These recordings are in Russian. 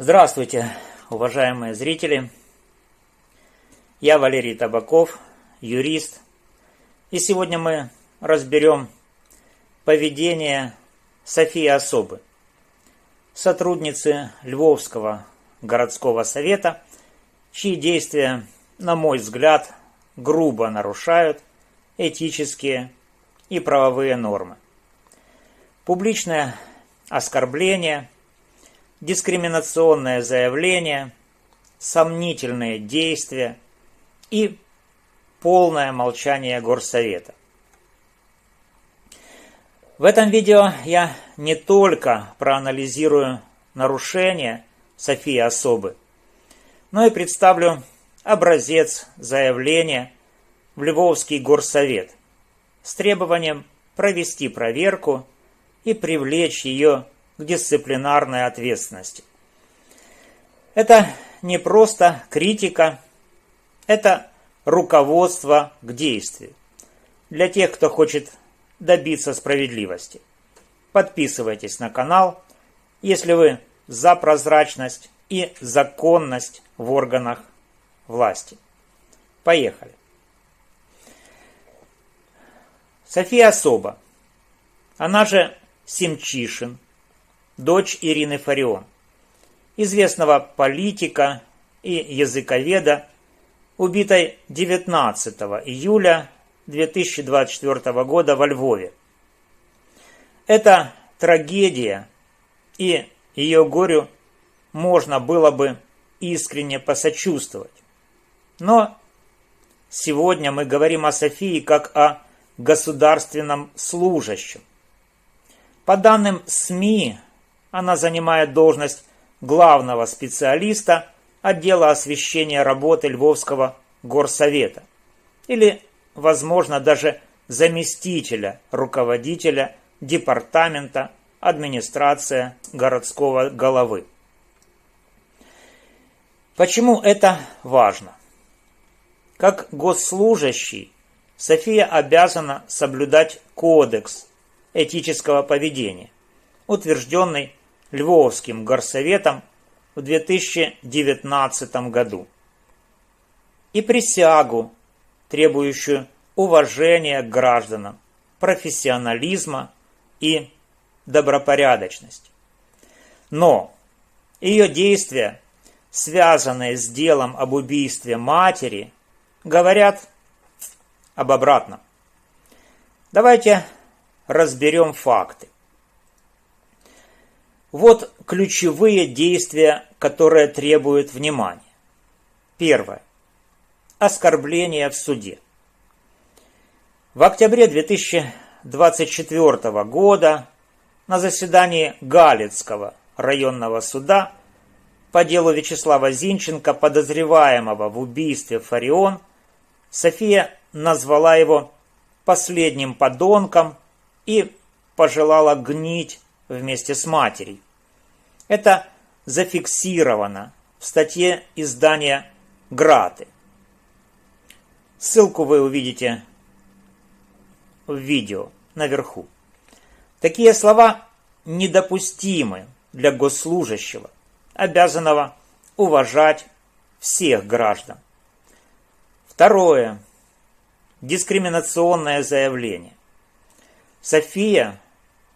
Здравствуйте, уважаемые зрители! Я Валерий Табаков, юрист, и сегодня мы разберем поведение Софии Особы, сотрудницы Львовского городского совета, чьи действия, на мой взгляд, грубо нарушают этические и правовые нормы. Публичное оскорбление, дискриминационное заявление, сомнительные действия и полное молчание горсовета. В этом видео я не только проанализирую нарушения Софии Особы, но и представлю образец заявления в Львовский горсовет с требованием провести проверку и привлечь ее к дисциплинарной ответственности. Это не просто критика, это руководство к действию для тех, кто хочет добиться справедливости. Подписывайтесь на канал, если вы за прозрачность и законность в органах власти. Поехали. София Особа, она же Семчишин, дочь Ирины Фарион, известного политика и языковеда, убитой 19 июля 2024 года во Львове. Это трагедия, и ее горю можно было бы искренне посочувствовать. Но сегодня мы говорим о Софии как о государственном служащем. По данным СМИ, она занимает должность главного специалиста отдела освещения работы Львовского горсовета или, возможно, даже заместителя руководителя департамента администрации городского головы. Почему это важно? Как госслужащий София обязана соблюдать кодекс этического поведения, утвержденный Львовским горсоветом в 2019 году, и присягу, требующую уважения к гражданам, профессионализма и добропорядочности. Но ее действия, связанные с делом об убийстве матери, говорят об обратном. Давайте разберем факты. Вот ключевые действия, которые требуют внимания. Первое. Оскорбление в суде. В октябре 2024 года на заседании Галицкого районного суда по делу Вячеслава Зинченко, подозреваемого в убийстве Фарион, София назвала его последним подонком и пожелала гнить вместе с матерью. Это зафиксировано в статье издания «Граты». Ссылку вы увидите в видео наверху. Такие слова недопустимы для госслужащего, обязанного уважать всех граждан. Второе. Дискриминационное заявление. София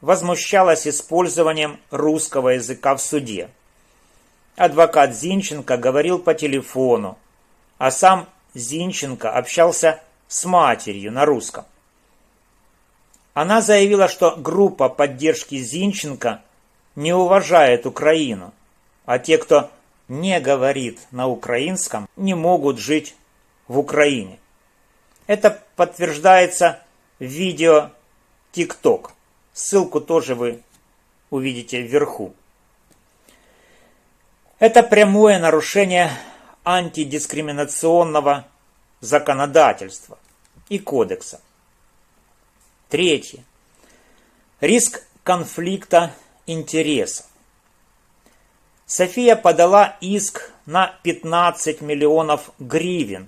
возмущалась использованием русского языка в суде. Адвокат Зинченко говорил по телефону, а сам Зинченко общался с матерью на русском. Она заявила, что группа поддержки Зинченко не уважает Украину, а те, кто не говорит на украинском, не могут жить в Украине. Это подтверждается в видео TikTok. Ссылку тоже вы увидите вверху. Это прямое нарушение антидискриминационного законодательства и кодекса. Третье. Риск конфликта интересов. София подала иск на 15 миллионов гривен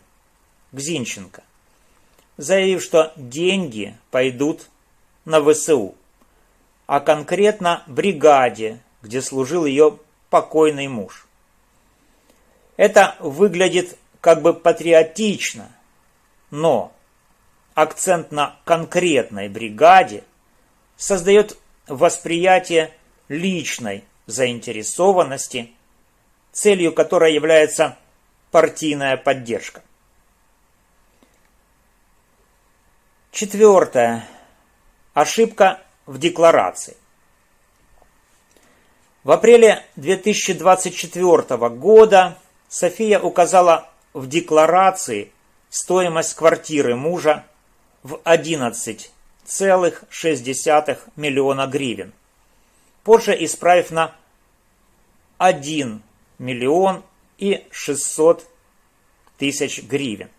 к Зинченко, заявив, что деньги пойдут на ВСУ, а конкретно бригаде, где служил ее покойный муж. Это выглядит как бы патриотично, но акцент на конкретной бригаде создает восприятие личной заинтересованности, целью которой является партийная поддержка. Четвертое. Ошибка в декларации. В апреле 2024 года София указала в декларации стоимость квартиры мужа в 11,6 миллиона гривен, позже исправив на 1 миллион и 600 тысяч гривен.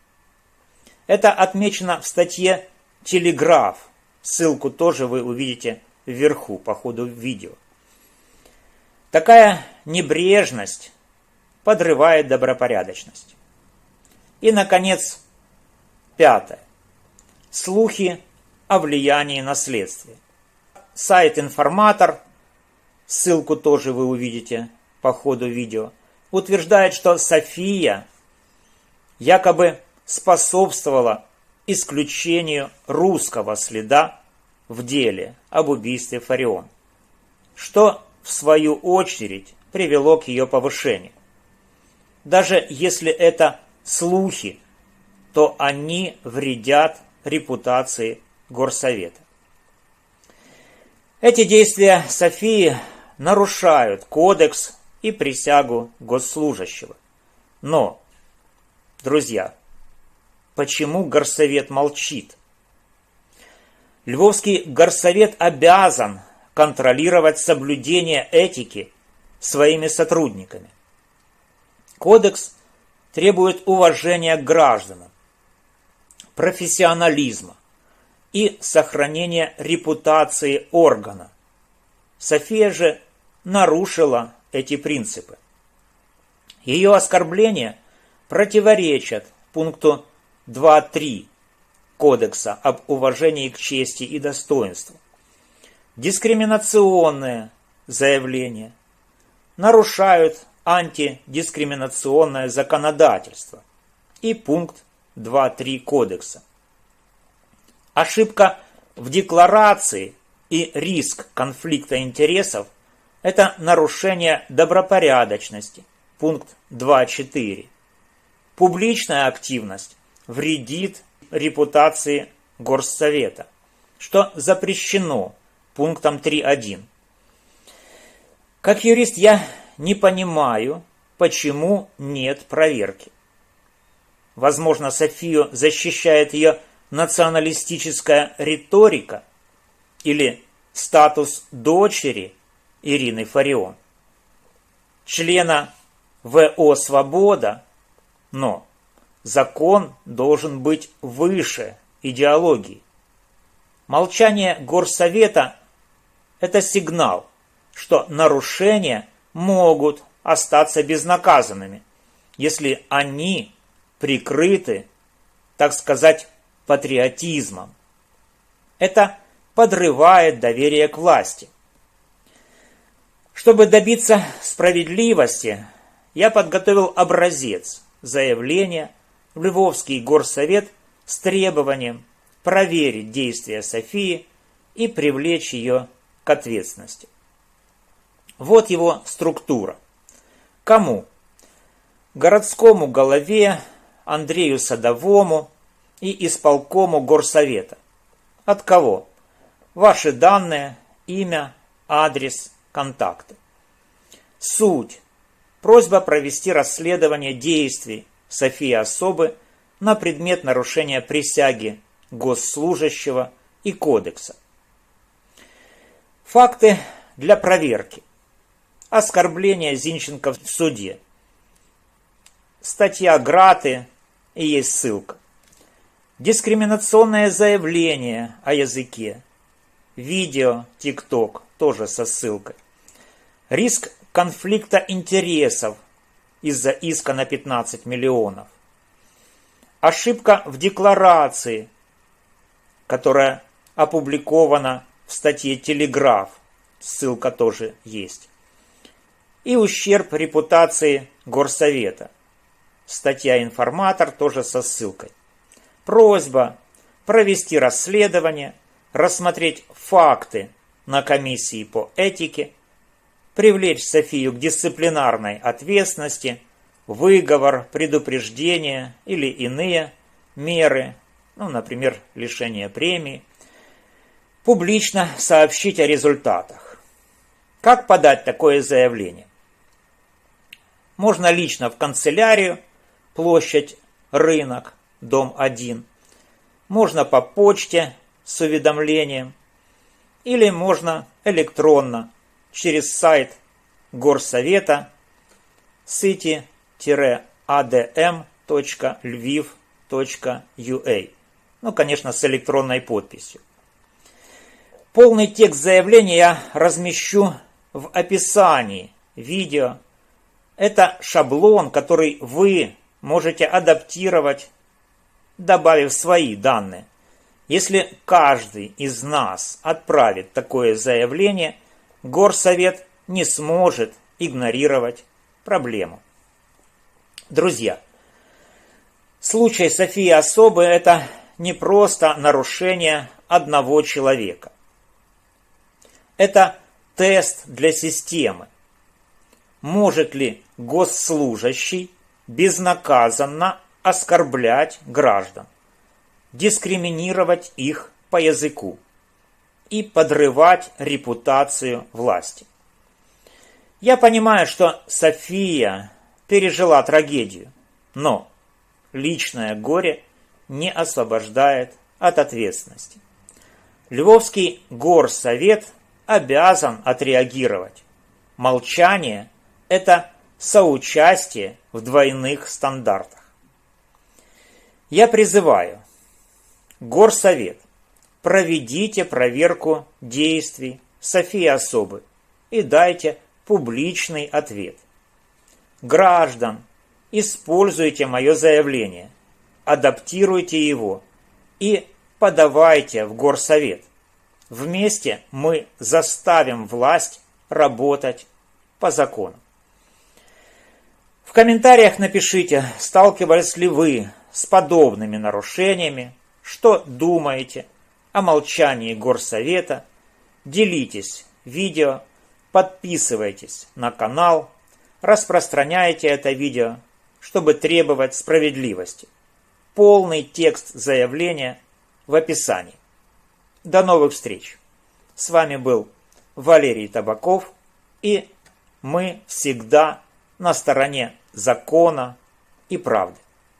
Это отмечено в статье «Телеграф». Ссылку тоже вы увидите вверху по ходу видео. Такая небрежность подрывает добропорядочность. И, наконец, пятое. Слухи о влиянии на следствие. Сайт «Информатор», ссылку тоже вы увидите по ходу видео, утверждает, что София якобы способствовала исключению русского следа в деле об убийстве Фарион, что, в свою очередь, привело к ее повышению. Даже если это слухи, то они вредят репутации Горсовета. Эти действия Софии нарушают кодекс и присягу госслужащего. Но, друзья, почему Горсовет молчит? Львовский горсовет обязан контролировать соблюдение этики своими сотрудниками. Кодекс требует уважения к гражданам, профессионализма и сохранения репутации органа. София же нарушила эти принципы. Ее оскорбления противоречат пункту 2.3 Кодекса об уважении к чести и достоинству. Дискриминационные заявления нарушают антидискриминационное законодательство и пункт 2.3 Кодекса. Ошибка в декларации и риск конфликта интересов – это нарушение добропорядочности, пункт 2.4. Публичная активность вредит репутации Горсовета, что запрещено пунктом 3.1. Как юрист я не понимаю, почему нет проверки. Возможно, Софию защищает ее националистическая риторика или статус дочери Ирины Фарион, члена ВО «Свобода», но закон должен быть выше идеологии. Молчание Горсовета – это сигнал, что нарушения могут остаться безнаказанными, если они прикрыты, так сказать, патриотизмом. Это подрывает доверие к власти. Чтобы добиться справедливости, я подготовил образец заявления в Львовский горсовет с требованием проверить действия Софии и привлечь ее к ответственности. Вот его структура. Кому? Городскому голове Андрею Садовому и исполкому горсовета. От кого? Ваши данные, имя, адрес, контакты. Суть. Просьба провести расследование действий Софии Особы на предмет нарушения присяги госслужащего и кодекса. Факты для проверки. Оскорбление Зинченко в суде. Статья Граты и есть ссылка. Дискриминационное заявление о языке. Видео, ТикТок, тоже со ссылкой. Риск конфликта интересов из-за иска на 15 миллионов. Ошибка в декларации, которая опубликована в статье «Телеграф». Ссылка тоже есть. и ущерб репутации горсовета. Статья «Информатор» тоже со ссылкой. Просьба провести расследование, рассмотреть факты на комиссии по этике, привлечь Софию к дисциплинарной ответственности, выговор, предупреждение или иные меры, например, лишение премии, публично сообщить о результатах. Как подать такое заявление? Можно лично в канцелярию, площадь Рынок, дом 1. Можно по почте с уведомлением. Или можно электронно через сайт Горсовета city-adm.lviv.ua. Конечно, с электронной подписью. Полный текст заявления я размещу в описании видео. Это шаблон, который вы можете адаптировать, добавив свои данные. Если каждый из нас отправит такое заявление, Горсовет не сможет игнорировать проблему. Друзья, случай Софии Особы – это не просто нарушение одного человека. Это тест для системы. Может ли госслужащий безнаказанно оскорблять граждан, дискриминировать их по языку и подрывать репутацию власти? Я понимаю, что София пережила трагедию, но личное горе не освобождает от ответственности. Львовский горсовет обязан отреагировать. Молчание – это соучастие в двойных стандартах. Я призываю: Горсовет, проведите проверку действий Софии Особы и дайте публичный ответ. Граждан, используйте мое заявление, адаптируйте его и подавайте в Горсовет. Вместе мы заставим власть работать по закону. В комментариях напишите, сталкивались ли вы с подобными нарушениями, что думаете о молчании Горсовета, делитесь видео, подписывайтесь на канал, распространяйте это видео, чтобы требовать справедливости. Полный текст заявления в описании. До новых встреч! С вами был Валерий Табаков, и мы всегда на стороне закона и правды.